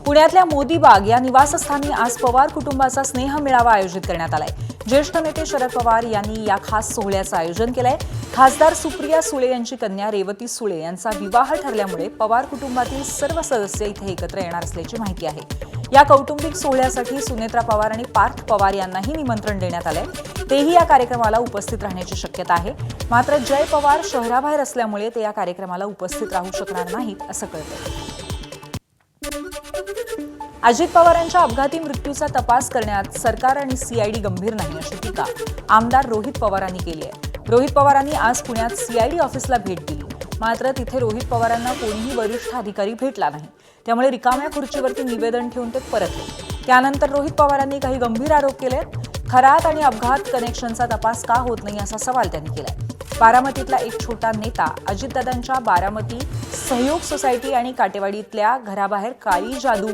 पुण्यातल्या मोदीबाग या निवासस्थानी आज पवार कुटुंबाचा स्नेह मेळावा आयोजित करण्यात आलाय। ज्येष्ठ नेते शरद पवार यांनी या खास सोहळ्याचं आयोजन केलंय। खासदार सुप्रिया सुळे यांची कन्या रेवती सुळे यांचा विवाह ठरल्यामुळे पवार कुटुंबातील सर्व सदस्य इथे एकत्र येणार असल्याची माहिती आहे। या कौटुंबिक सोहळ्यासाठी सुनेत्रा पवार आणि पार्थ पवार यांनाही निमंत्रण देण्यात आलंय। तेही या कार्यक्रमाला उपस्थित राहण्याची शक्यता आहे। मात्र जय पवार शहराबाहेर असल्यामुळे ते या कार्यक्रमाला उपस्थित राहू शकणार नाहीत असं कळतंय। अजित पवारांच्या अपघाती मृत्यूचा तपास करण्यात सरकार आणि सीआयडी गंभीर नाही अशी टीका आमदार रोहित पवारांनी केली आहे। रोहित पवारांनी आज पुण्यात सीआयडी ऑफिसला भेट दिली, मात्र तिथे रोहित पवारांना कोणीही वरिष्ठ अधिकारी भेटला नाही। त्यामुळे रिकाम्या खुर्चीवरती निवेदन ठेवून ते परतले। त्यानंतर रोहित पवारांनी काही गंभीर आरोप केले। खरात आणि अपघात कनेक्शनचा तपास का होत नाही असा सवाल त्यांनी केलाय। बारामतीतला एक छोटा नेता अजितदादांच्या बारामती सहयोग सोसायटी आणि काटेवाडीतल्या घराबाहेर काळी जादू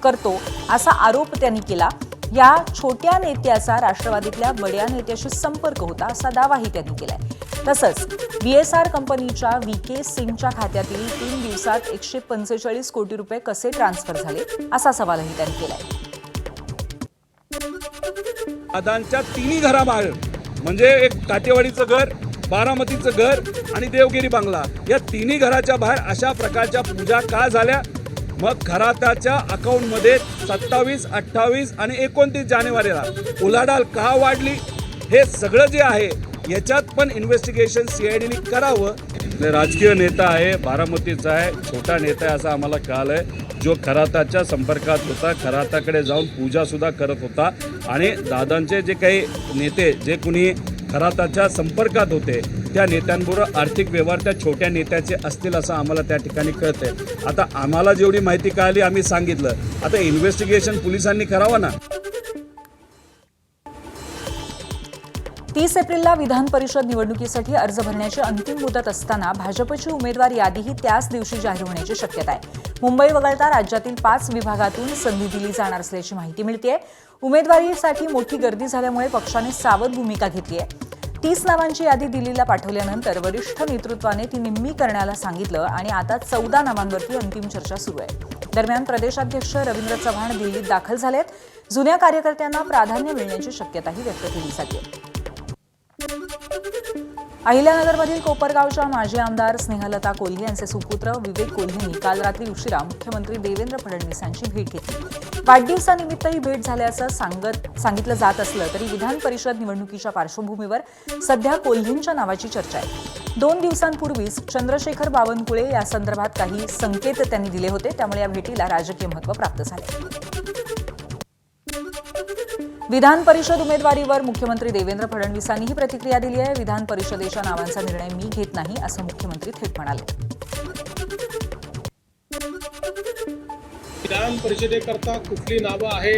करतो असा आरोप त्यांनी केला। या छोट्या नेत्याचा राष्ट्रवादीतल्या बड्या नेत्याशी संपर्क होता असा दावाही त्यांनी केलाय। तसंच बीएसआर कंपनीच्या व्हीके सिंगच्या खात्यातील 3 दिवसात 145 कोटी रुपये कसे ट्रान्सफर झाले असा सवालही त्यांनी केलाय। दादांच्या तिन्ही घराबाहेर म्हणजे एक काटेवाडीचं घर, बारामतीचं घर आणि देवगिरी बंगला या तिन्ही घराच्या बाहेर अशा प्रकारच्या पूजा का झाल्या? मग घराताच्या अकाउंटमध्ये 27, 28 आणि 29 जानेवारीला उलाढाल का वाढली? हे सगळं जे आहे याच्यात पण इन्व्हेस्टिगेशन सीआयडीने करावं। राजकीय नेता आहे, बारामतीचा आहे, छोटा नेता आहे असं आम्हाला कळालंय, जो खराताच्या संपर्कात होता, खराताकडे जाऊन पूजा सुद्धा करत होता आणि दादांचे जे काही नेते जे कुणी खराताच्या संपर्कात होते त्या नेत्यांबरोबर आर्थिक व्यवहार त्या छोट्या नेत्याचे असतील असं आम्हाला त्या ठिकाणी कळतंय। आता आम्हाला जेवढी माहिती कळाली आम्ही सांगितलं, आता इन्व्हेस्टिगेशन पोलिसांनी करावं ना। 30 एप्रिलला विधान परिषद निवडणुकीसाठी अर्ज भरण्याची अंतिम मुदत असताना भाजपची उमेदवार यादीही त्याच दिवशी जाहीर होण्याची शक्यता आहे। मुंबई वगळता राज्यातील 5 विभागातून संधी दिली जाणार असल्याची माहिती मिळतेय। उमेदवारीसाठी मोठी गर्दी झाल्यामुळे पक्षाने सावध भूमिका घेतली आहे। 30 नावांची यादी दिल्लीला पाठवल्यानंतर वरिष्ठ नेतृत्वाने ती निम्मी करण्याला सांगितलं आणि आता 14 नावांवरती अंतिम चर्चा सुरू आहे। दरम्यान प्रदेशाध्यक्ष रवींद्र चव्हाण दिल्लीत दाखल झालेत। जुन्या कार्यकर्त्यांना प्राधान्य मिळण्याची शक्यताही व्यक्त केली जाते। अहिल्यानगरमधील कोपरगावच्या माजी आमदार स्नेहलता कोल्हे यांचे सुपुत्र विवेक कोल्हेंनी काल रात्री उशिरा मुख्यमंत्री देवेंद्र फडणवीसांची भेट घेतली। वाढदिवसानिमित्त ही भेट झाल्याचं सांगितलं जात असलं तरी विधान परिषद निवडणुकीच्या पार्श्वभूमीवर सध्या कोल्हेंच्या नावाची चर्चा आहे। 2 दिवसांपूर्वीच चंद्रशेखर बावनकुळे या संदर्भात काही संकेत त्यांनी दिले होते, त्यामुळे या भेटीला राजकीय महत्त्व प्राप्त झाले। विधान परिषद उमेदवारीवर मुख्यमंत्री देवेंद्र फडणवीसांनीही प्रतिक्रिया दिली आहे। विधान परिषदेच्या नावांचा निर्णय मी घेत नाही असं मुख्यमंत्री थेट म्हणाले। विधान परिषदेकरता कुठली नावं आहे,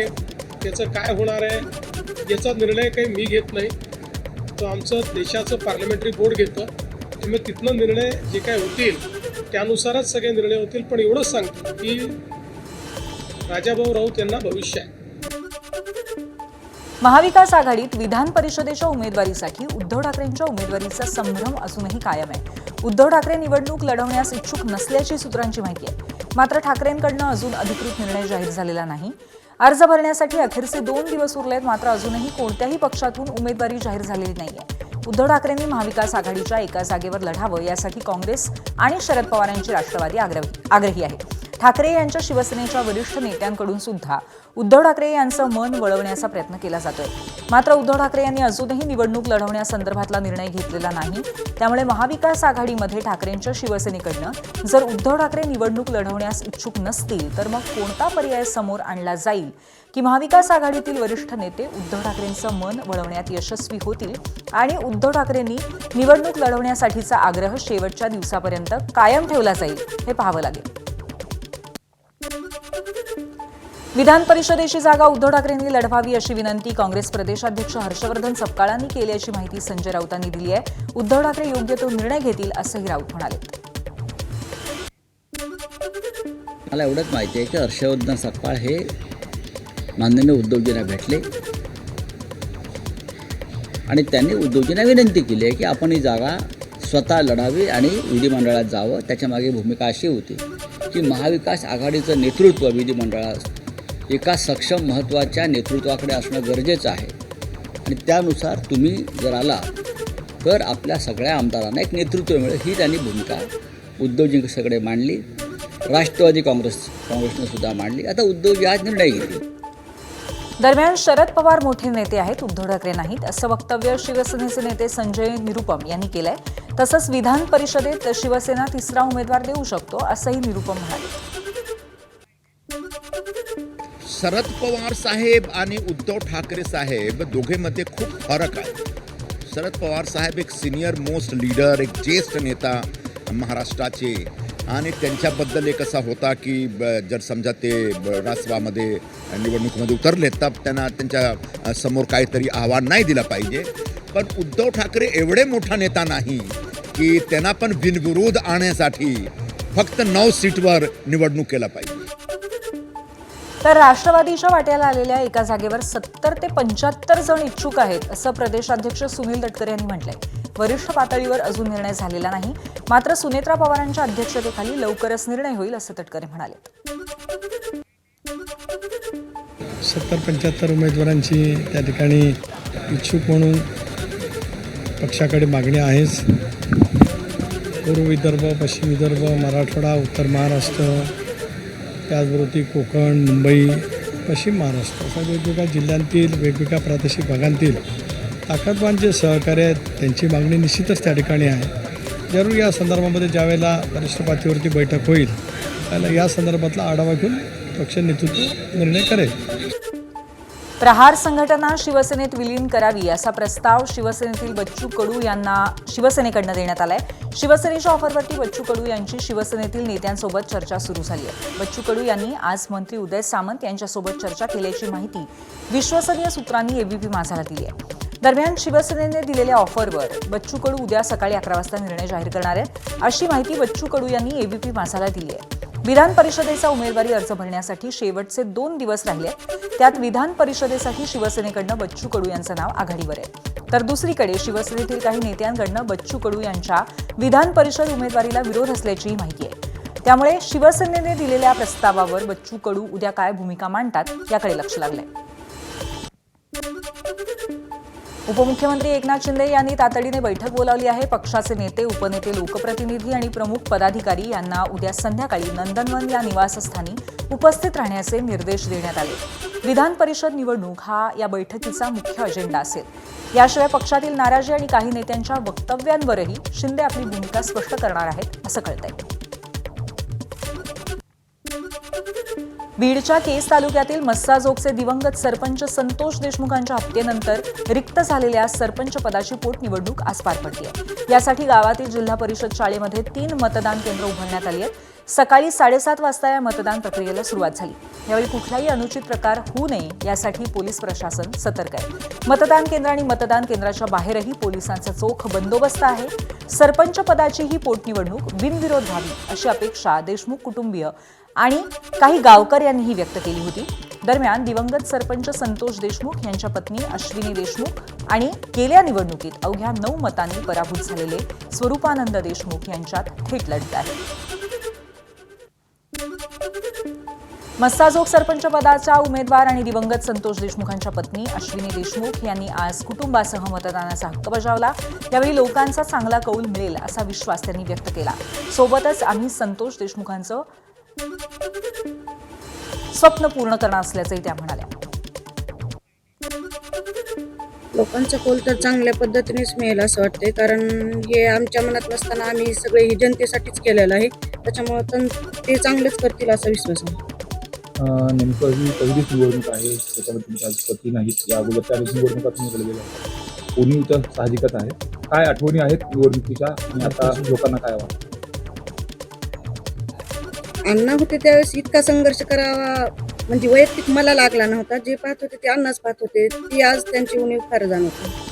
त्याचं काय होणार आहे याचा निर्णय काही मी घेत नाही, तो आमचं देशाचं पार्लमेंटरी बोर्ड घेतं। त्यामुळे तिथनं निर्णय जे काय होतील त्यानुसारच सगळे निर्णय होतील। पण एवढंच सांगतो की राजाभाऊ राऊत यांना भविष्य आहे। महाविकास आघाडीत विधान परिषदेच्या उमेदवारीसाठी उद्धव ठाकरेंच्या उमेदवारीचा संभ्रम अजूनही कायम आहे। उद्धव ठाकरे निवडणूक लढवण्यास इच्छुक नसल्याची सूत्रांची माहिती आहे। मात्र ठाकरेंकडून अजून अधिकृत निर्णय जाहीर झालेला नाही। अर्ज भरण्यासाठी अखेरचे 2 दिवस उरलेत, मात्र अजूनही कोणत्याही पक्षातून उमेदवारी जाहीर झालेली नाहीये। उद्धव ठाकरेंनी महाविकास आघाडीच्या एका जागेवर लढावं यासाठी काँग्रेस आणि शरद पवार यांची राष्ट्रवादी आग्रही आहे। ठाकरे यांच्या शिवसेनेच्या वरिष्ठ नेत्यांकडून सुद्धा उद्धव ठाकरे यांचं मन वळवण्याचा प्रयत्न केला जातोय। मात्र उद्धव ठाकरे यांनी अजूनही निवडणूक लढवण्यासंदर्भातला निर्णय घेतलेला नाही। त्यामुळे महाविकास आघाडीमध्ये ठाकरेंच्या शिवसेनेकडनं जर उद्धव ठाकरे निवडणूक लढवण्यास इच्छुक नसतील तर मग कोणता पर्याय समोर आणला जाईल की महाविकास आघाडीतील वरिष्ठ नेते उद्धव ठाकरेंचं मन वळवण्यात यशस्वी होतील आणि उद्धव ठाकरेंनी निवडणूक लढवण्यासाठीचा आग्रह शेवटच्या दिवसापर्यंत कायम ठेवला जाईल हे पाहावं लागेल। विधान परिषदेची जागा उद्धव ठाकरेंनी लढवावी अशी विनंती काँग्रेस प्रदेशाध्यक्ष हर्षवर्धन सपकाळांनी केल्याची माहिती संजय राऊतांनी दिली आहे। उद्धव ठाकरे योग्य तो निर्णय घेतील असंही राऊत म्हणाले। मला एवढंच माहिती आहे की हर्षवर्धन सपकाळ हे माननीय उद्धवजींना भेटले आणि त्यांनी उद्धवजींना विनंती केली आहे की आपण ही जागा स्वतः लढावी आणि विधिमंडळात जावं। त्याच्या मागे भूमिका अशी होती की महाविकास आघाडीचं नेतृत्व विधिमंडळात एका सक्षम महत्त्वाच्या नेतृत्वाकडे असणं गरजेचं आहे आणि त्यानुसार तुम्ही जर आला तर आपल्या सगळ्या आमदारांना एक नेतृत्व मिळेल ही त्यांनी भूमिका उद्धवजींकडे मांडली. राष्ट्रवादी काँग्रेसनं सुद्धा मांडली. आता उद्धवजी आज निर्णय घेतील. दरम्यान शरद पवार मोठे नेते आहेत, उद्धव ठाकरे नाहीत, असं वक्तव्य शिवसेनेचे नेते संजय निरुपम यांनी केलंय. तसंच विधान परिषदेत शिवसेना तिसरा उमेदवार देऊ शकतो असंही निरुपम म्हणाले. शरद पवार साहेब आणि उद्धव ठाकरे साहेब दोघेमध्ये खूप फरक आहे. शरद पवार साहेब एक सिनियर मोस्ट लीडर, एक ज्येष्ठ नेता महाराष्ट्राचे, आणि त्यांच्याबद्दल एक असा होता की जर समजा ते राष्ट्रवामध्ये निवडणुकीमध्ये उतरले तर त्यांना त्यांच्या समोर काहीतरी आव्हान नाही दिलं पाहिजे. पण उद्धव ठाकरे एवढे मोठा नेता नाही की त्यांना पण बिनविरोध आणण्यासाठी फक्त 9 सीटवर निवडणूक केला पाहिजे. तर राष्ट्रवादीच्या वाट्याला आलेल्या एका जागेवर 70 ते 75 जण इच्छुक आहेत असं प्रदेशाध्यक्ष सुनील तटकरे यांनी म्हटलंय. वरिष्ठ पातळीवर अजून निर्णय झालेला नाही, मात्र सुनेत्रा पवारांच्या अध्यक्षतेखाली लवकरच निर्णय होईल असं तटकरे म्हणाले. 70-75 उमेदवारांची त्या ठिकाणी इच्छुक म्हणून पक्षाकडे मागणी आहेच. पूर्व विदर्भ, पश्चिम विदर्भ, मराठवाडा, उत्तर महाराष्ट्र, त्याचबरोबर कोकण, मुंबई, पश्चिम महाराष्ट्र अशा वेगवेगळ्या जिल्ह्यांतील वेगवेगळ्या प्रादेशिक भागांतील ताकदवान जे सहकार्य आहेत त्यांची मागणी निश्चितच त्या ठिकाणी आहे. जरूर या संदर्भामध्ये ज्यावेळेला वरिष्ठ पातळीवरती बैठक होईल त्याला या संदर्भातला आढावा घेऊन पक्ष नेतृत्व निर्णय करेल. प्रहार संघटना शिवसेनेत विलीन करावी असा प्रस्ताव शिवसेनेतील बच्चू कडू यांना शिवसेनेकडनं देण्यात आलाय. शिवसेनेच्या ऑफरवरती बच्चू कडू यांची शिवसेनेतील नेत्यांसोबत चर्चा सुरू झाली आहे. बच्चू कडू यांनी आज मंत्री उदय सामंत यांच्यासोबत चर्चा केल्याची माहिती विश्वसनीय सूत्रांनी एबीपी माझाला दिली आहे. दरम्यान शिवसेनेने दिलेल्या ऑफरवर बच्चू कडू उद्या सकाळी 11 वाजता निर्णय जाहीर करणार आहेत अशी माहिती बच्चू कडू यांनी एबीपी माझाला दिली आहे. विधान परिषदेचा उमेदवारी अर्ज भरण्यासाठी शेवटचे 2 दिवस राहिले. त्यात विधान परिषदेसाठी शिवसेनेकडनं बच्चू कडू यांचं नाव आघाडीवर आहे. तर दुसरीकडे शिवसेनेतील काही नेत्यांकडनं बच्चू कडू यांच्या विधान परिषद उमेदवारीला विरोध असल्याचीही माहिती आहे. त्यामुळे शिवसेनेने दिलेल्या प्रस्तावावर बच्चू कडू उद्या काय भूमिका मांडतात याकडे लक्ष लागलंय. उपमुख्यमंत्री एकनाथ शिंदे यांनी तातडीने बैठक बोलावली आहे. पक्षाचे नेते, उपनेते, लोकप्रतिनिधी आणि प्रमुख पदाधिकारी यांना उद्या संध्याकाळी नंदनवन या निवासस्थानी उपस्थित राहण्याचे निर्देश देण्यात आले. विधान परिषद निवडणूक हा या बैठकीचा मुख्य अजेंडा असेल. याशिवाय पक्षातील नाराजी आणि काही नेत्यांच्या वक्तव्यांवरही शिंदे आपली भूमिका स्पष्ट करणार आहेत असं कळतंय. बीडच्या केस तालुक्यातील मस्साजोगचे दिवंगत सरपंच संतोष देशमुखांच्या हत्येनंतर रिक्त झालेल्या सरपंच पदाची पोटनिवडणूक आज पार पडली आहे. यासाठी गावातील जिल्हा परिषद शाळेमध्ये 3 मतदान केंद्र उभारण्यात आली आहेत. सकाळी 7:30 वाजता या मतदान प्रक्रियेला सुरुवात झाली. यावेळी कुठलाही अनुचित प्रकार होऊ नये यासाठी पोलीस प्रशासन सतर्क आहे. मतदान केंद्र आणि मतदान केंद्राच्या बाहेरही पोलिसांचा चोख बंदोबस्त आहे. सरपंच पदाची ही पोटनिवडणूक बिनविरोध व्हावी अशी अपेक्षा देशमुख कुटुंबीय आणि काही गावकऱ्यांनीही व्यक्त केली होती. दरम्यान दिवंगत सरपंच संतोष देशमुख यांच्या पत्नी अश्विनी देशमुख आणि गेल्या निवडणुकीत अवघ्या 9 मतांनी पराभूत झालेले स्वरूपानंद देशमुख यांच्यात थेट लढत आहे. मस्साजोग सरपंच पदाचा उमेदवार आणि दिवंगत संतोष देशमुखांच्या पत्नी अश्विनी देशमुख यांनी आज कुटुंबासह मतदानाचा हक्क बजावला. यावेळी लोकांचा चांगला कौल मिळेल असा विश्वास त्यांनी व्यक्त केला. सोबतच आम्ही संतोष देशमुखांचं स्वप्न पूर्ण करणार असल्याचंही त्या म्हणाल्या. लोकांचा कौल तर चांगल्या पद्धतीनेच मिळेल असं वाटतंय, कारण हे आमच्या मनात नसताना आम्ही सगळे ही जनतेसाठीच केलेलं आहे. त्याच्यामुळे ते चांगलंच करतील असा विश्वास आहे. नेमकं ही पहिलीच निवडणूक आहे, त्याच्यामध्ये तुमच्या पती नाहीत. या अगोदरच्या निवडणुका तुम्ही लढलेल्या आहेत. कोणी इथं साहजिकच आहे. काय आठवणी आहेत निवडणुकीच्या आणि आता लोकांना काय वाटतं? अण्णा होते त्यावेळेस इतका संघर्ष करावा म्हणजे वैयक्तिक मला लागला नव्हता. जे पाहत होते ते अण्णाच पाहत होते. ती आज त्यांची उणीव फार जाणवते.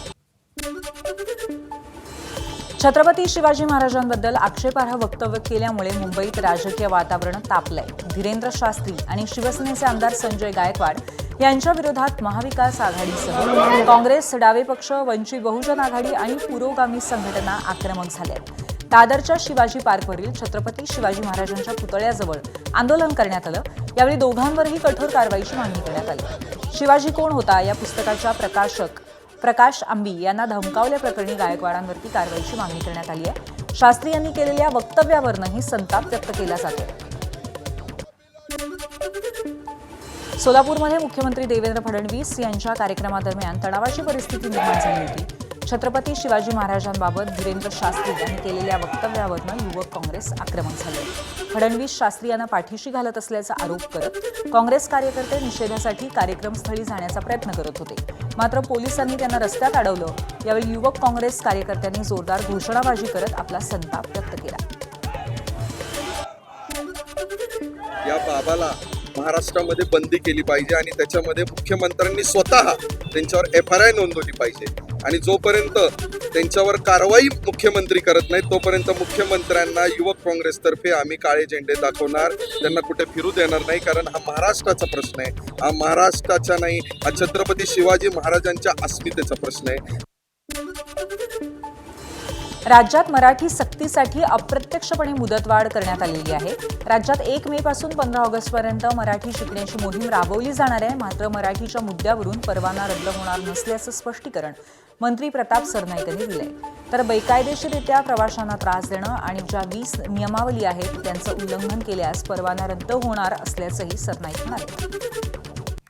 छत्रपती शिवाजी महाराजांबद्दल आक्षेपार्ह वक्तव्य केल्यामुळे मुंबईत राजकीय वातावरण तापलंय. धीरेंद्र शास्त्री आणि शिवसेनेचे आमदार संजय गायकवाड यांच्या विरोधात महाविकास आघाडीसह काँग्रेस, डावे पक्ष, वंचित बहुजन आघाडी आणि पुरोगामी संघटना आक्रमक झाल्या. दादरच्या शिवाजी पार्कवरील छत्रपती शिवाजी महाराजांच्या पुतळ्याजवळ आंदोलन करण्यात आलं. यावेळी दोघांवरही कठोर कारवाईची मागणी करण्यात आली. शिवाजी कोण होता या पुस्तकाच्या प्रकाशक प्रकाश आंबी यांना धमकावल्याप्रकरणी गायकवाडांवरती कारवाईची मागणी करण्यात आली आहे. शास्त्री यांनी केलेल्या वक्तव्यावरही संताप व्यक्त केला जातो. सोलापूरमध्ये मुख्यमंत्री देवेंद्र फडणवीस यांच्या कार्यक्रमादरम्यान तणावाची परिस्थिती निर्माण झाली होती. छत्रपती शिवाजी महाराजांबाबत धीरेंद्र शास्त्री यांनी केलेल्या वक्तव्यावरनं युवक काँग्रेस आक्रमक झाले. फडणवीस शास्त्री यांना पाठीशी घालत असल्याचा आरोप करत काँग्रेस कार्यकर्ते निषेधासाठी कार्यक्रमस्थळी जाण्याचा प्रयत्न करत होते. मात्र पोलिसांनी त्यांना रस्त्यात अडवलं. यावेळी युवक काँग्रेस कार्यकर्त्यांनी जोरदार घोषणाबाजी करत आपला संताप व्यक्त केला. या बाबाला महाराष्ट्रामध्ये बंदी केली पाहिजे आणि त्याच्यामध्ये मुख्यमंत्र्यांनी स्वतः त्यांच्यावर FIR नोंदवली पाहिजे. आणि जोपर्यंत त्यांच्यावर कारवाई मुख्यमंत्री करत नाहीत तोपर्यंत मुख्यमंत्र्यांना युवक काँग्रेसतर्फे आम्ही काळे झेंडे दाखवणार, त्यांना कुठे फिरू देणार नाही. कारण हा महाराष्ट्राचा प्रश्न आहे, हा महाराष्ट्राचा नाही, हा छत्रपती शिवाजी महाराजांच्या अस्मितेचा प्रश्न आहे. राज्यात मराठी सक्तीसाठी अप्रत्यक्षपणे मुदतवाढ करण्यात आलेली आहे. राज्यात 1 मे पासून 15 ऑगस्टपर्यंत मराठी शिकण्याची मोहीम राबवली जाणार आहे. मात्र मराठीच्या मुद्द्यावरून परवाना रद्द होणार नसल्याचं स्पष्टीकरण मंत्री प्रताप सरनाईक यांनी दिलंय. तर बेकायदेशीररित्या प्रवाशांना त्रास देणं आणि ज्या 20 नियमावली आहेत त्यांचं उल्लंघन केल्यास परवाना रद्द होणार असल्याचंही सरनाईक म्हणाले.